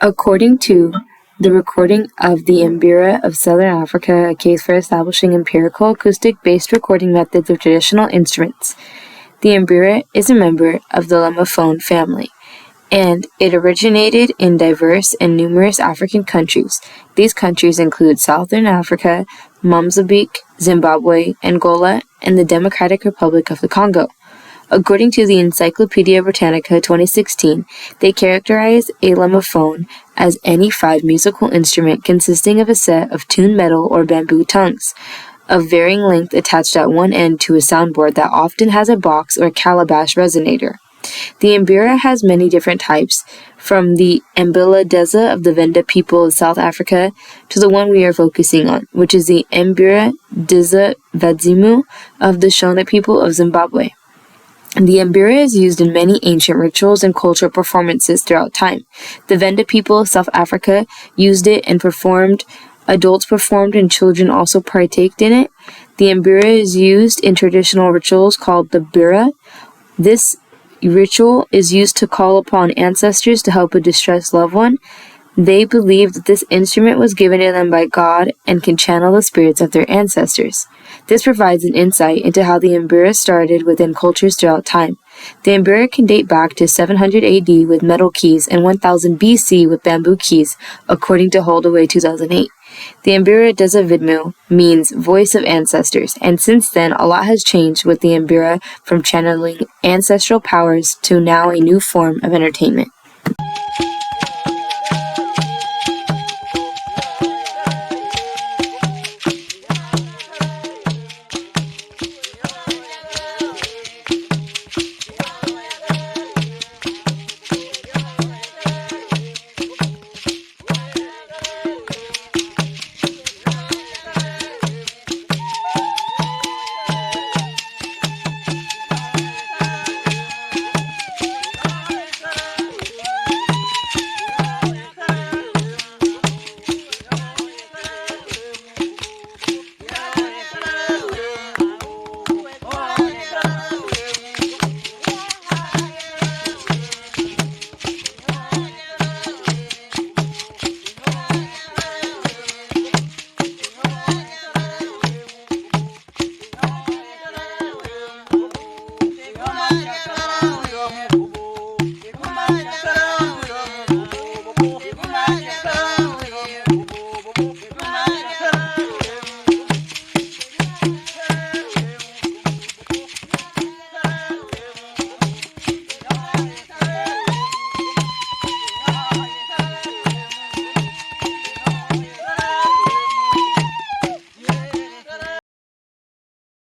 According to the recording of the Mbira of Southern Africa, a case for establishing empirical acoustic-based recording methods of traditional instruments, the Mbira is a member of the Lamophone family, and it originated in diverse and numerous African countries. These countries include Southern Africa, Mozambique, Zimbabwe, Angola, and the Democratic Republic of the Congo. According to the Encyclopedia Britannica 2016, they characterize a lamophone as any 5 musical instrument consisting of a set of tuned metal or bamboo tongues of varying length attached at one end to a soundboard that often has a box or calabash resonator. The Mbira has many different types, from the Mbila Deza of the Venda people of South Africa to the one we are focusing on, which is the Mbira Deza Vadzimu of the Shona people of Zimbabwe. The Mbira is used in many ancient rituals and cultural performances throughout time. The Venda people of South Africa used it and performed. Adults performed and children also partaked in it. The Mbira is used in traditional rituals called the Bira. This ritual is used to call upon ancestors to help a distressed loved one. They believe that this instrument was given to them by God and can channel the spirits of their ancestors. This provides an insight into how the Mbira started within cultures throughout time. The Mbira can date back to 700 AD with metal keys and 1000 BC with bamboo keys, according to Holdaway 2008. The Mbira Deza Vidmu means voice of ancestors, and since then a lot has changed with the Mbira, from channeling ancestral powers to now a new form of entertainment.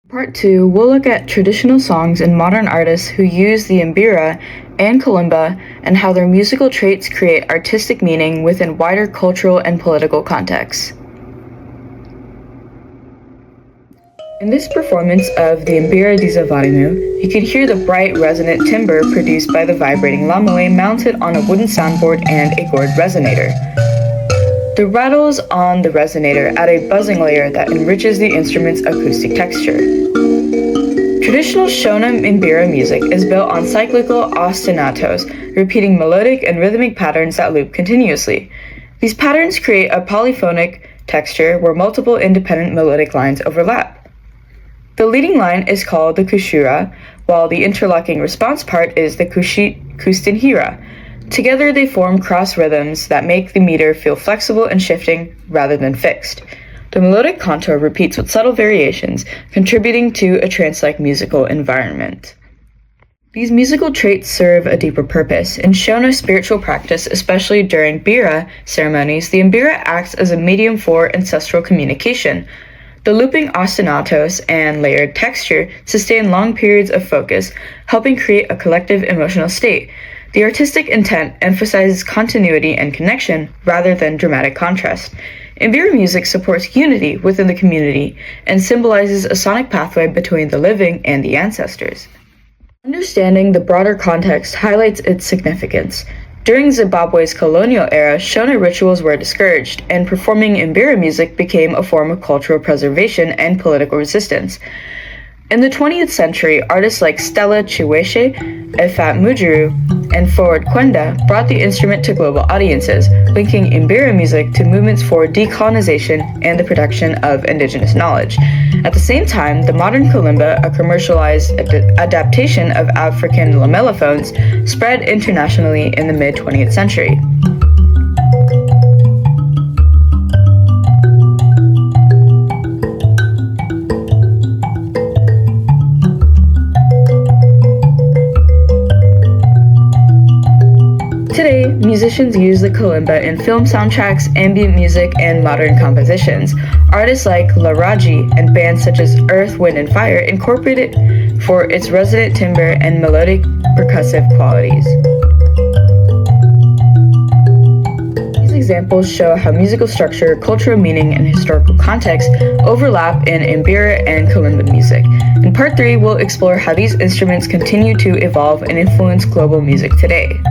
Part 2, we'll look at traditional songs and modern artists who use the Mbira and kalimba and how their musical traits create artistic meaning within wider cultural and political contexts. In this performance of the Mbira Deza Vadzimu, you can hear the bright, resonant timbre produced by the vibrating lamoe mounted on a wooden soundboard and a gourd resonator. The rattles on the resonator add a buzzing layer that enriches the instrument's acoustic texture. Traditional Shona Mbira music is built on cyclical ostinatos, repeating melodic and rhythmic patterns that loop continuously. These patterns create a polyphonic texture where multiple independent melodic lines overlap. The leading line is called the kushura, while the interlocking response part is the kustinhira. Together they form cross rhythms that make the meter feel flexible and shifting rather than fixed. The melodic contour repeats with subtle variations, contributing to a trance-like musical environment. These musical traits serve a deeper purpose. In Shona spiritual practice, especially during Mbira ceremonies, the Mbira acts as a medium for ancestral communication. The looping ostinatos and layered texture sustain long periods of focus, helping create a collective emotional state. The artistic intent emphasizes continuity and connection rather than dramatic contrast. Mbira music supports unity within the community and symbolizes a sonic pathway between the living and the ancestors. Understanding the broader context highlights its significance. During Zimbabwe's colonial era, Shona rituals were discouraged, and performing Mbira music became a form of cultural preservation and political resistance. In the 20th century, artists like Stella Chiweshe, Efat Mujiru, and Forward Kwenda brought the instrument to global audiences, linking Mbira music to movements for decolonization and the production of indigenous knowledge. At the same time, the modern kalimba, a commercialized adaptation of African lamellophones, spread internationally in the mid-20th century. Today, musicians use the kalimba in film soundtracks, ambient music, and modern compositions. Artists like Laraji and bands such as Earth, Wind, and Fire incorporate it for its resonant timbre and melodic percussive qualities. These examples show how musical structure, cultural meaning, and historical context overlap in Mbira and kalimba music. In part 3, we'll explore how these instruments continue to evolve and influence global music today.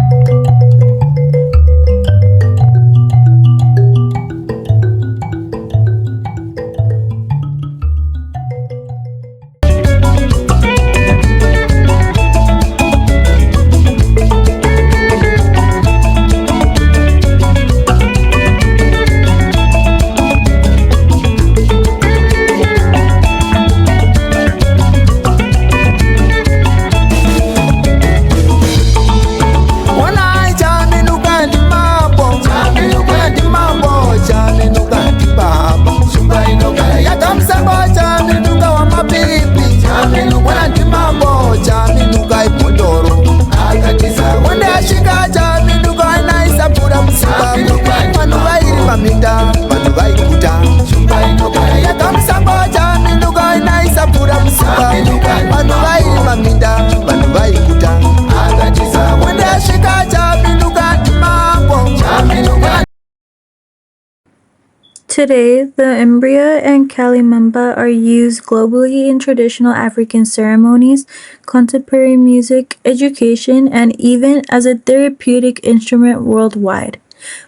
Today, the Mbira and kalimamba are used globally in traditional African ceremonies, contemporary music, education, and even as a therapeutic instrument worldwide,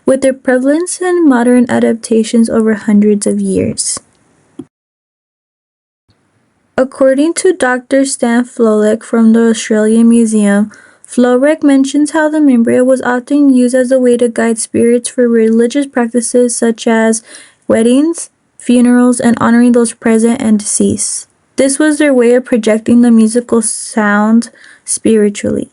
with their prevalence and modern adaptations over hundreds of years. According to Dr. Stan Flolek from the Australian Museum, Florek mentions how the Mbira was often used as a way to guide spirits for religious practices such as weddings, funerals, and honoring those present and deceased. This was their way of projecting the musical sound spiritually.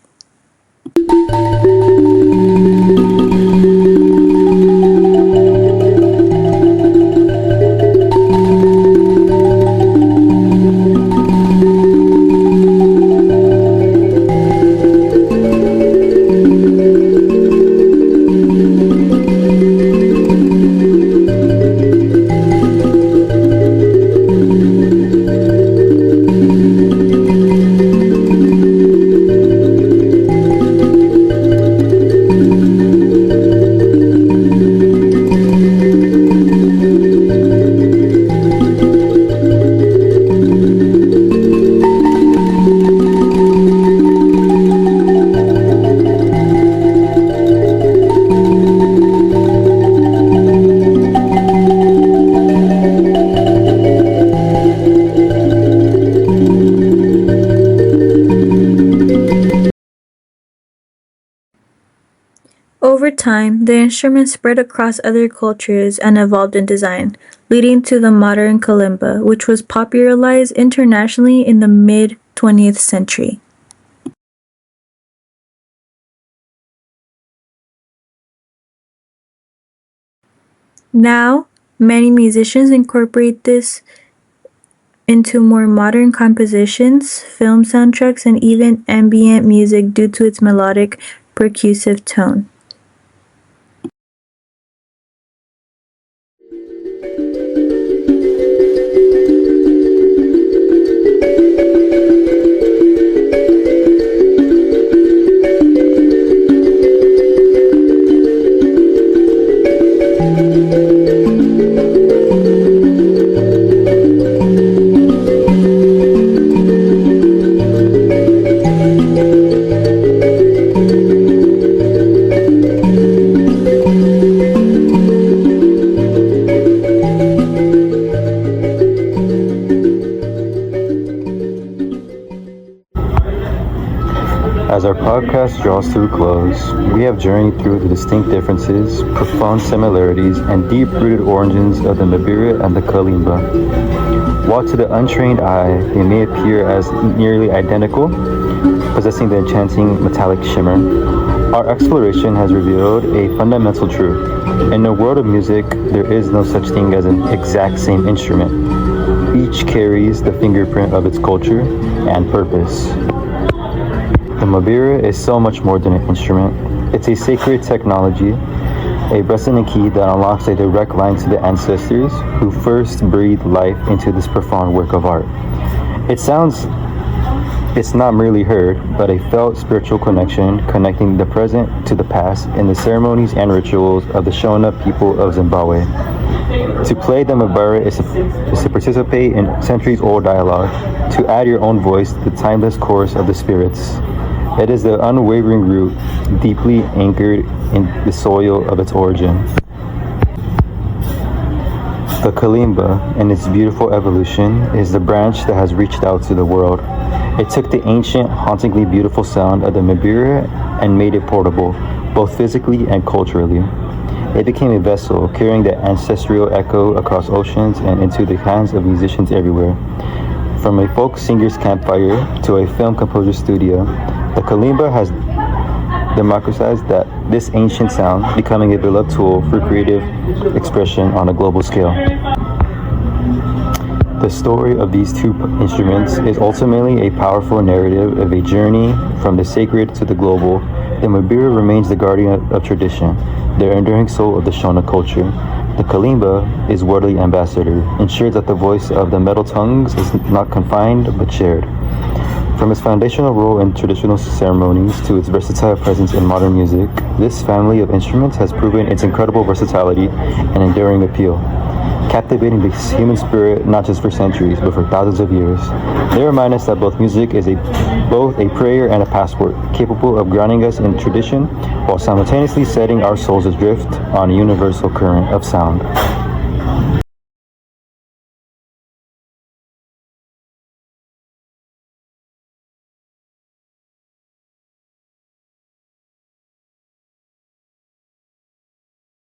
Over time, the instrument spread across other cultures and evolved in design, leading to the modern kalimba, which was popularized internationally in the mid-20th century. Now, many musicians incorporate this into more modern compositions, film soundtracks, and even ambient music due to its melodic, percussive tone. As our podcast draws to a close, we have journeyed through the distinct differences, profound similarities, and deep-rooted origins of the Mbira and the Kalimba. While to the untrained eye they may appear as nearly identical, possessing the enchanting metallic shimmer, our exploration has revealed a fundamental truth. In the world of music, there is no such thing as an exact same instrument. Each carries the fingerprint of its culture and purpose. The Mbira is so much more than an instrument. It's a sacred technology, a resonant key that unlocks a direct line to the ancestors who first breathed life into this profound work of art. It's not merely heard, but a felt spiritual connection connecting the present to the past in the ceremonies and rituals of the Shona people of Zimbabwe. To play the Mbira is to participate in centuries-old dialogue, to add your own voice to the timeless course of the spirits. It is the unwavering root, deeply anchored in the soil of its origin. The Kalimba, in its beautiful evolution, is the branch that has reached out to the world. It took the ancient, hauntingly beautiful sound of the Mbira and made it portable, both physically and culturally. It became a vessel carrying the ancestral echo across oceans and into the hands of musicians everywhere. From a folk singer's campfire to a film composer's studio, the Kalimba has democratized this ancient sound, becoming a beloved tool for creative expression on a global scale. The story of these two instruments is ultimately a powerful narrative of a journey from the sacred to the global. The Mbira remains the guardian of tradition, the enduring soul of the Shona culture. The Kalimba is worldly ambassador, ensures that the voice of the metal tongues is not confined but shared. From its foundational role in traditional ceremonies to its versatile presence in modern music, this family of instruments has proven its incredible versatility and enduring appeal, captivating the human spirit not just for centuries, but for thousands of years. They remind us that both music is both a prayer and a passport, capable of grounding us in tradition while simultaneously setting our souls adrift on a universal current of sound.